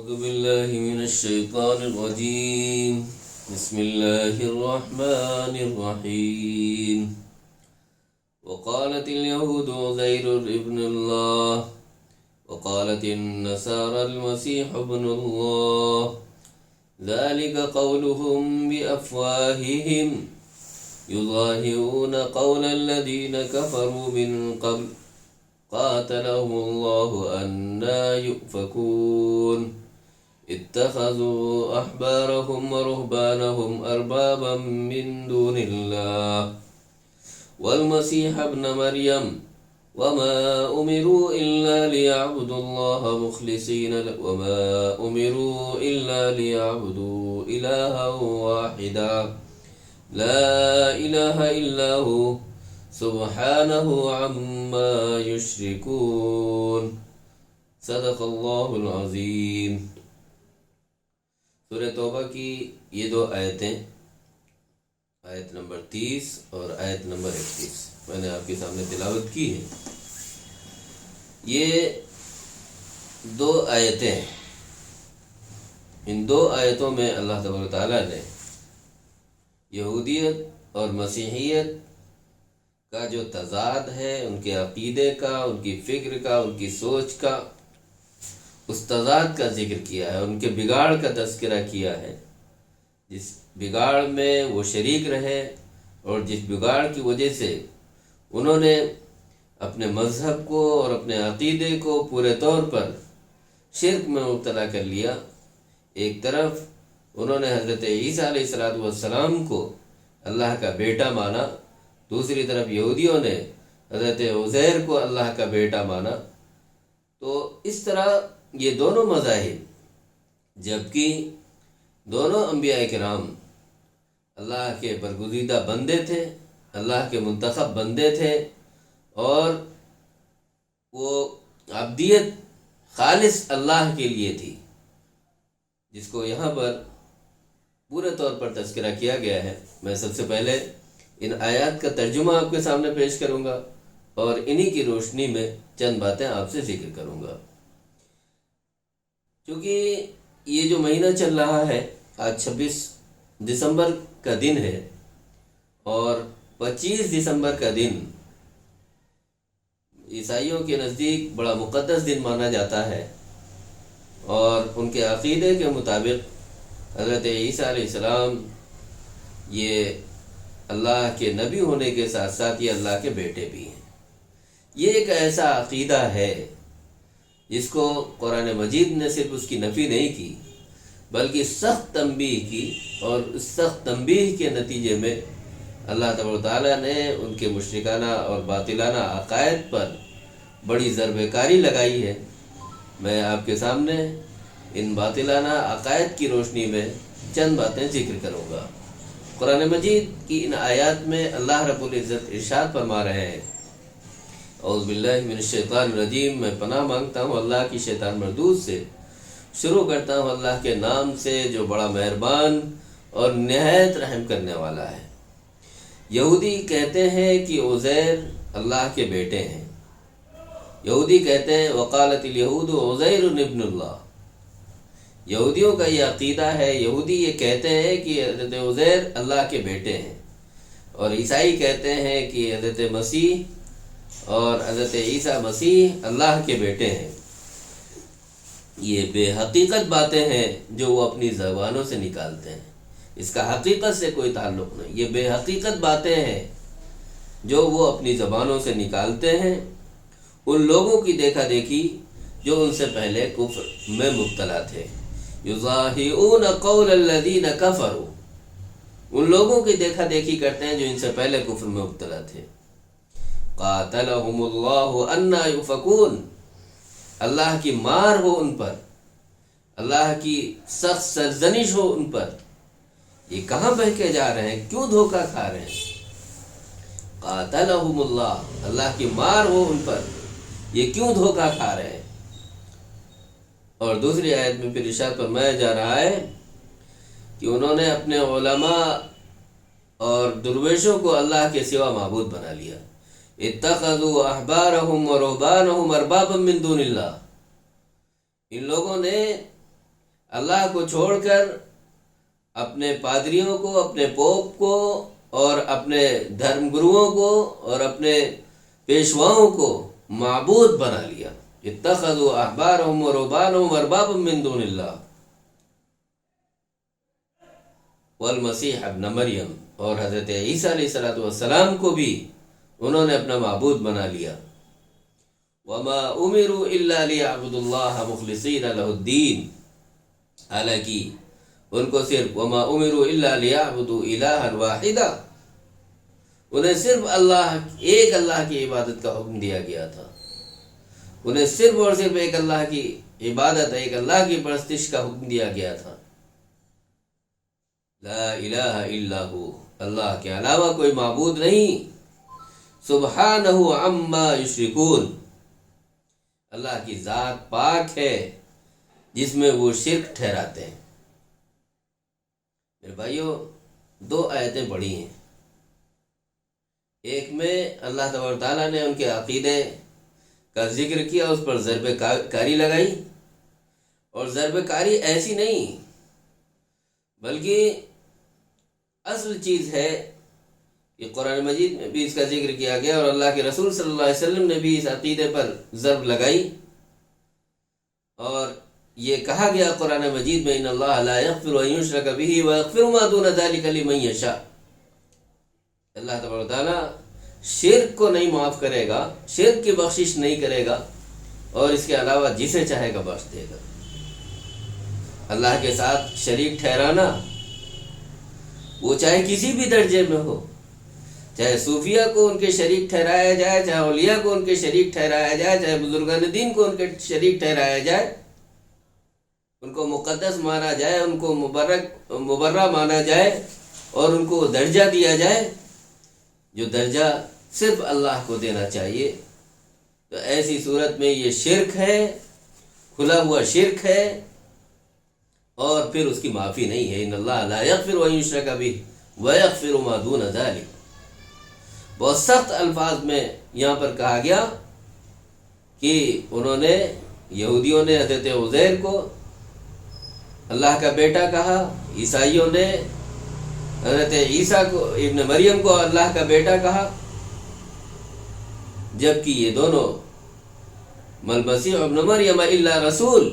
أعوذ بالله من الشيطان الرجيم. بسم الله الرحمن الرحيم. وقالت اليهود عزير ابن الله وقالت النصارى المسيح ابن الله ذلك قولهم بأفواههم يظاهرون قول الذين كفروا من قبل قاتلهم الله أنى يؤفكون. اتخذوا أحبارهم ورهبانهم أربابا من دون الله والمسيح ابن مريم وما أمروا إلا ليعبدوا الله مخلصين وما أمروا إلا ليعبدوا إلها واحدا لا إله إلا هو سبحانه عما يشركون. صدق اللہ العظیم. سورہ توبہ کی یہ دو آیتیں، آیت نمبر 30 اور آیت نمبر 31 میں نے آپ کے سامنے تلاوت کی ہے. یہ دو آیتیں ہیں. ان دو آیتوں میں اللہ تبارک و تعالیٰ نے یہودیت اور مسیحیت کا جو تضاد ہے، ان کے عقیدے کا، ان کی فکر کا، ان کی سوچ کا، اس تضاد کا ذکر کیا ہے. ان کے بگاڑ کا تذکرہ کیا ہے، جس بگاڑ میں وہ شریک رہے اور جس بگاڑ کی وجہ سے انہوں نے اپنے مذہب کو اور اپنے عقیدے کو پورے طور پر شرک میں مبتلا کر لیا. ایک طرف انہوں نے حضرت عیسیٰ علیہ السلام کو اللہ کا بیٹا مانا، دوسری طرف یہودیوں نے حضرت عزیر کو اللہ کا بیٹا مانا. تو اس طرح یہ دونوں مذاہب، جبکہ دونوں انبیاء کرام اللہ کے برگزیدہ بندے تھے، اللہ کے منتخب بندے تھے، اور وہ عبدیت خالص اللہ کے لیے تھی، جس کو یہاں پر پورے طور پر تذکرہ کیا گیا ہے. میں سب سے پہلے ان آیات کا ترجمہ آپ کے سامنے پیش کروں گا اور انہی کی روشنی میں چند باتیں آپ سے ذکر کروں گا. کیونکہ یہ جو مہینہ چل رہا ہے، آج 26 دسمبر کا دن ہے اور 25 دسمبر کا دن عیسائیوں کے نزدیک بڑا مقدس دن مانا جاتا ہے، اور ان کے عقیدے کے مطابق حضرت عیسیٰ علیہ السلام یہ اللہ کے نبی ہونے کے ساتھ ساتھ یہ اللہ کے بیٹے بھی ہیں. یہ ایک ایسا عقیدہ ہے جس کو قرآن مجید نے صرف اس کی نفی نہیں کی، بلکہ سخت تنبیہ کی، اور اس سخت تنبیہ کے نتیجے میں اللہ تبارک و تعالیٰ نے ان کے مشرکانہ اور باطلانہ عقائد پر بڑی ضرب کاری لگائی ہے. میں آپ کے سامنے ان باطلانہ عقائد کی روشنی میں چند باتیں ذکر کروں گا. قرآن مجید کی ان آیات میں اللہ رب العزت ارشاد فرما رہے ہیں، اعوذ باللہ من الشیطان الرجیم. میں پناہ مانگتا ہوں اللہ کی شیطان مردود سے. شروع کرتا ہوں اللہ کے نام سے جو بڑا مہربان اور نہایت رحم کرنے والا ہے. یہودی کہتے ہیں کہ عزیر اللہ کے بیٹے ہیں. یہودی کہتے ہیں وقالت الیہود عزیر ابن اللہ. یہودیوں کا یہ عقیدہ ہے. یہودی یہ کہتے ہیں کہ حضرت عزیر اللہ کے بیٹے ہیں، اور عیسائی کہتے ہیں کہ حضرت مسیح اور حضرت عیسیٰ مسیح اللہ کے بیٹے ہیں. یہ بے حقیقت باتیں ہیں جو وہ اپنی زبانوں سے نکالتے ہیں. اس کا حقیقت سے کوئی تعلق نہیں. یہ بے حقیقت باتیں ہیں جو وہ اپنی زبانوں سے نکالتے ہیں ان لوگوں کی دیکھا دیکھی جو ان سے پہلے کفر میں مبتلا تھے. یظاہرون قول الذین کفروا. ان لوگوں کی دیکھا دیکھی کرتے ہیں جو ان سے پہلے کفر میں مبتلا تھے. قاتلہم اللہ انا یؤفکون. اللہ کی مار ہو ان پر، اللہ کی سخت سرزنش ہو ان پر. یہ کہاں بہکے جا رہے ہیں؟ کیوں دھوکہ کھا رہے ہیں؟ قاتلہم اللہ، اللہ کی مار ہو ان پر، یہ کیوں دھوکہ کھا رہے ہیں؟ اور دوسری آیت میں پھر ارشاد فرمایا جا رہا ہے کہ انہوں نے اپنے علماء اور درویشوں کو اللہ کے سوا معبود بنا لیا. اتخذوا احبارهم ورهبانهم اربابا من دون اللہ. ان لوگوں نے اللہ کو چھوڑ کر اپنے پادریوں کو، اپنے پوپ کو اور اپنے دھرم گروؤں کو اور اپنے پیشواؤں کو معبود بنا لیا۔ اتخذوا احبارهم ورهبانهم اربابا من دون اللہ والمسیح ابن مریم، اور حضرت عیسیٰ علیہ السلام کو بھی انہوں نے اپنا معبود بنا لیا۔ وما امروا الا ليعبدوا الله مخلصین له الدین، حالانکہ ان کو صرف وما امروا الا ليعبدوا الہا واحدا، انہیں صرف ایک اللہ کی عبادت کا حکم دیا گیا تھا، انہیں صرف اور صرف ایک اللہ کی عبادت، ایک اللہ کی پرستش کا حکم دیا گیا تھا۔ لا الہ الا ہو، اللہ کے علاوہ کوئی معبود نہیں۔ سبحانہ عما یشرکون، اللہ کی ذات پاک ہے جس میں وہ شرک ٹھہراتے ہیں۔ میرے بھائیوں، 2 آیتیں پڑھی ہیں، ایک میں اللہ تبارک تعالیٰ نے ان کے عقیدے کا ذکر کیا، اس پر ضرب کاری لگائی، اور ضرب کاری ایسی نہیں بلکہ اصل چیز ہے کہ قرآن مجید میں بھی اس کا ذکر کیا گیا، اور اللہ کے رسول صلی اللہ علیہ وسلم نے بھی اس عقیدے پر ضرب لگائی، اور یہ کہا گیا قرآن مجید میں ان اللہ لا یغفر ان یشرک بہ ویغفر ما دون ذلک لمن یشاء، اللہ تبارک تعالیٰ شرک کو نہیں معاف کرے گا، شرک کی بخشش نہیں کرے گا، اور اس کے علاوہ جسے چاہے گا بخش دے گا۔ اللہ کے ساتھ شریک ٹھہرانا، وہ چاہے کسی بھی درجے میں ہو، چاہے صوفیہ کو ان کے شریک ٹھہرایا جائے، چاہے اولیاء کو ان کے شریک ٹھہرایا جائے، چاہے بزرگان دین کو ان کے شریک ٹھہرایا جائے، ان کو مقدس مانا جائے، ان کو مبرہ مانا جائے، اور ان کو درجہ دیا جائے جو درجہ صرف اللہ کو دینا چاہیے، تو ایسی صورت میں یہ شرک ہے، کھلا ہوا شرک ہے، اور پھر اس کی معافی نہیں ہے۔ ان اللہ لا یغفر ان یشرک بہ ویغفر ما دون ذلک، بہت سخت الفاظ میں یہاں پر کہا گیا کہ انہوں نے، یہودیوں نے حضرت عزیر کو اللہ کا بیٹا کہا، عیسائیوں نے حضرت عیسیٰ کو، ابن مریم کو اللہ کا بیٹا کہا، جبکہ یہ دونوں مل مسیح ابن مریم الا رسول،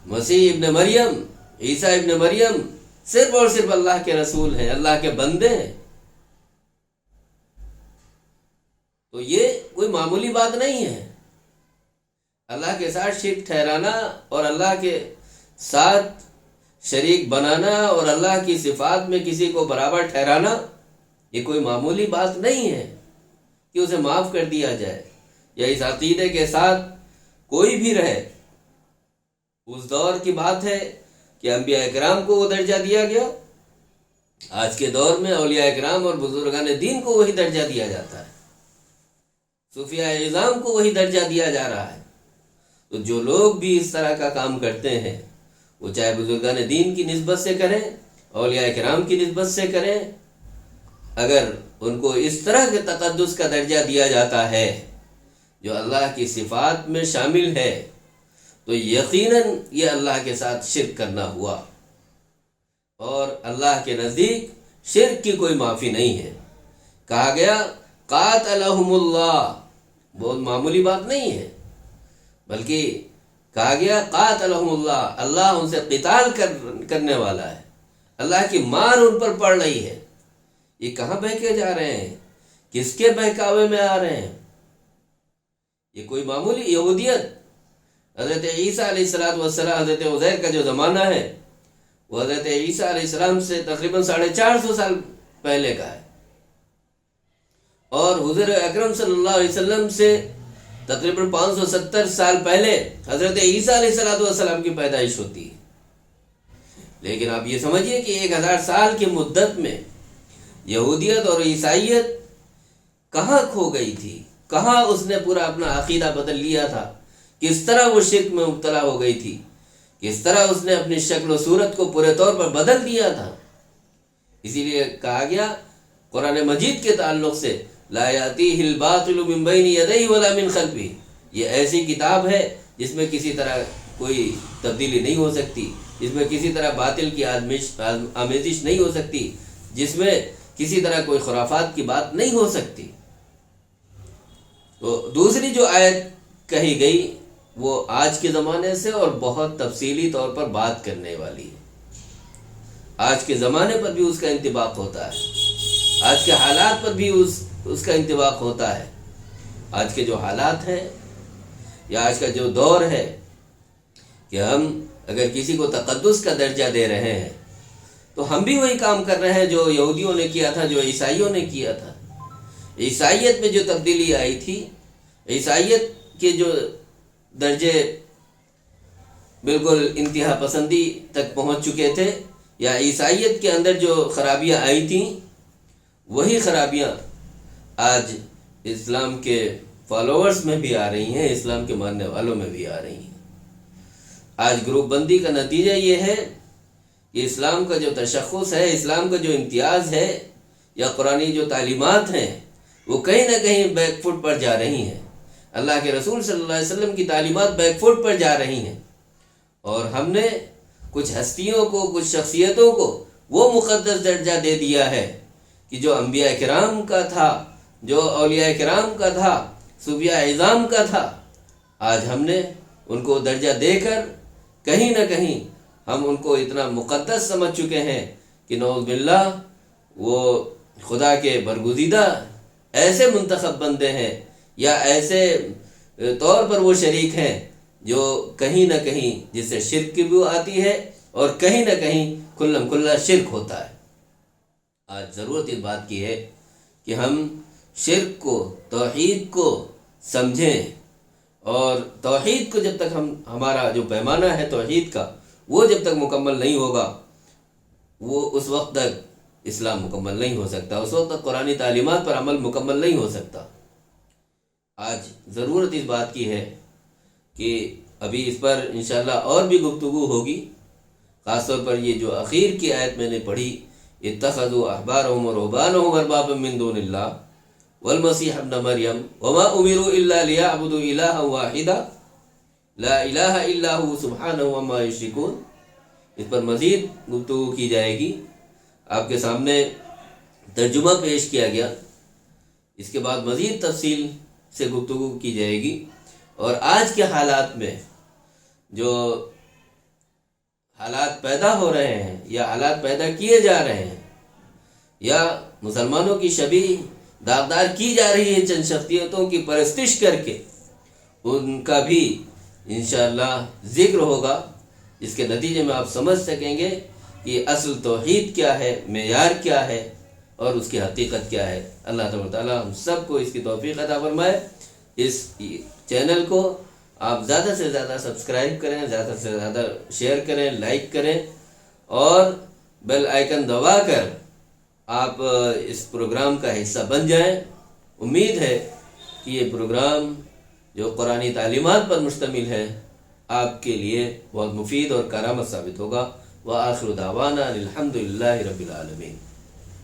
مسیح ابن مریم، عیسیٰ ابن مریم صرف اور صرف اللہ کے رسول ہیں، اللہ کے بندے ہیں۔ تو یہ کوئی معمولی بات نہیں ہے، اللہ کے ساتھ شرک ٹھہرانا اور اللہ کے ساتھ شریک بنانا اور اللہ کی صفات میں کسی کو برابر ٹھہرانا، یہ کوئی معمولی بات نہیں ہے کہ اسے معاف کر دیا جائے، یا اس عقیدے کے ساتھ کوئی بھی رہے۔ اس دور کی بات ہے کہ انبیاء اکرام کو وہ درجہ دیا گیا، آج کے دور میں اولیاء اکرام اور بزرگان دین کو وہی درجہ دیا جاتا ہے، صوفیاء اعظام کو وہی درجہ دیا جا رہا ہے۔ تو جو لوگ بھی اس طرح کا کام کرتے ہیں، وہ چاہے بزرگان دین کی نسبت سے کریں، اولیاء کرام کی نسبت سے کریں، اگر ان کو اس طرح کے تقدس کا درجہ دیا جاتا ہے جو اللہ کی صفات میں شامل ہے، تو یقیناً یہ اللہ کے ساتھ شرک کرنا ہوا، اور اللہ کے نزدیک شرک کی کوئی معافی نہیں ہے۔ کہا گیا قاتلہم اللہ، بہت معمولی بات نہیں ہے، بلکہ کہا گیا قاتلہم اللہ، اللہ ان سے قتال کرنے والا ہے، اللہ کی مار ان پر پڑ رہی ہے۔ یہ کہاں بہکے جا رہے ہیں؟ کس کے بہکاوے میں آ رہے ہیں؟ یہ کوئی معمولی یہودیت، حضرت عیسیٰ علیہ السلام، حضرت عزیر کا جو زمانہ ہے وہ حضرت عیسیٰ علیہ السلام سے تقریباً 450 سال پہلے کا ہے، اور حضور اکرم صلی اللہ علیہ وسلم سے تقریباً 570 سال پہلے حضرت عیسیٰ علیہ السلام کی پیدائش ہوتی ہے۔ لیکن آپ یہ سمجھیے کہ 1000 سال کی مدت میں یہودیت اور عیسائیت کہاں کھو گئی تھی، کہاں اس نے پورا اپنا عقیدہ بدل لیا تھا، کس طرح وہ شرک میں مبتلا ہو گئی تھی، کس طرح اس نے اپنی شکل و صورت کو پورے طور پر بدل دیا تھا۔ اسی لیے کہا گیا قرآن مجید کے تعلق سے لا یاتیہ الباطل من بین یدیہ ولا من خلفہ، یہ ایسی کتاب ہے جس میں کسی طرح کوئی تبدیلی نہیں ہو سکتی، جس میں کسی طرح باطل کی آمیزش نہیں ہو سکتی، جس میں کسی طرح کوئی خرافات کی بات نہیں ہو سکتی۔ تو دوسری جو آیت کہی گئی وہ آج کے زمانے سے اور بہت تفصیلی طور پر بات کرنے والی ہے۔ آج کے زمانے پر بھی اس کا انطباق ہوتا ہے، آج کے حالات پر بھی اس کا انطباق ہوتا ہے۔ آج کے جو حالات ہیں یا آج کا جو دور ہے کہ ہم اگر کسی کو تقدس کا درجہ دے رہے ہیں تو ہم بھی وہی کام کر رہے ہیں جو یہودیوں نے کیا تھا، جو عیسائیوں نے کیا تھا۔ عیسائیت میں جو تبدیلی آئی تھی، عیسائیت کے جو درجے بالکل انتہا پسندی تک پہنچ چکے تھے، یا عیسائیت کے اندر جو خرابیاں آئی تھیں، وہی خرابیاں آج اسلام کے فالوورز میں بھی آ رہی ہیں، اسلام کے ماننے والوں میں بھی آ رہی ہیں۔ آج گروپ بندی کا نتیجہ یہ ہے کہ اسلام کا جو تشخص ہے، اسلام کا جو امتیاز ہے، یا قرآنی جو تعلیمات ہیں، وہ کہیں نہ کہیں بیک فٹ پر جا رہی ہیں۔ اللہ کے رسول صلی اللہ علیہ وسلم کی تعلیمات بیک فٹ پر جا رہی ہیں، اور ہم نے کچھ ہستیوں کو، کچھ شخصیتوں کو وہ مقدس درجہ دے دیا ہے کہ جو انبیاء کرام کا تھا، جو اولیاء کرام کا تھا، صوفیاء اعظام کا تھا۔ آج ہم نے ان کو درجہ دے کر کہیں نہ کہیں ہم ان کو اتنا مقدس سمجھ چکے ہیں کہ نعوذ باللہ وہ خدا کے برگزیدہ ایسے منتخب بندے ہیں، یا ایسے طور پر وہ شریک ہیں جو کہیں نہ کہیں جس سے شرک کی بھی آتی ہے، اور کہیں نہ کہیں کھلم کھلا شرک ہوتا ہے۔ آج ضرورت اس بات کی ہے کہ ہم شرک کو، توحید کو سمجھیں، اور توحید کو جب تک ہمارا جو پیمانہ ہے توحید کا، وہ جب تک مکمل نہیں ہوگا، وہ اس وقت تک اسلام مکمل نہیں ہو سکتا، اس وقت تک قرآنی تعلیمات پر عمل مکمل نہیں ہو سکتا۔ آج ضرورت اس بات کی ہے کہ ابھی اس پر انشاءاللہ اور بھی گفتگو ہوگی، خاص طور پر یہ جو اخیر کی آیت میں نے پڑھی، اتخذوا احبارهم ورهبانهم اربابا من دون اللہ والمسیح ابن مریم وما امروا الا ليعبدوا الها واحدا لا الہ الا هو سبحانہ عما یشرکون۔ اس پر مزید گفتگو کی جائے گی، آپ کے سامنے ترجمہ پیش کیا گیا، اس کے بعد مزید تفصیل سے گفتگو کی جائے گی، اور آج کے حالات میں جو حالات پیدا ہو رہے ہیں، یا حالات پیدا کیے جا رہے ہیں، یا مسلمانوں کی شبیہ داغدار کی جا رہی ہے چند شخصیتوں کی پرستش کر کے، ان کا بھی انشاءاللہ ذکر ہوگا، جس کے نتیجے میں آپ سمجھ سکیں گے کہ اصل توحید کیا ہے، معیار کیا ہے، اور اس کی حقیقت کیا ہے۔ اللہ تبارک و تعالیٰ ہم سب کو اس کی توفیق عطا فرمائے۔ اس چینل کو آپ زیادہ سے زیادہ سبسکرائب کریں، زیادہ سے زیادہ شیئر کریں، لائک کریں، اور بیل آئیکن دبا کر آپ اس پروگرام کا حصہ بن جائیں۔ امید ہے کہ یہ پروگرام جو قرآنی تعلیمات پر مشتمل ہے، آپ کے لیے بہت مفید اور کارآمد ثابت ہوگا۔ وآخر دعوانا الحمدللہ رب العالمین۔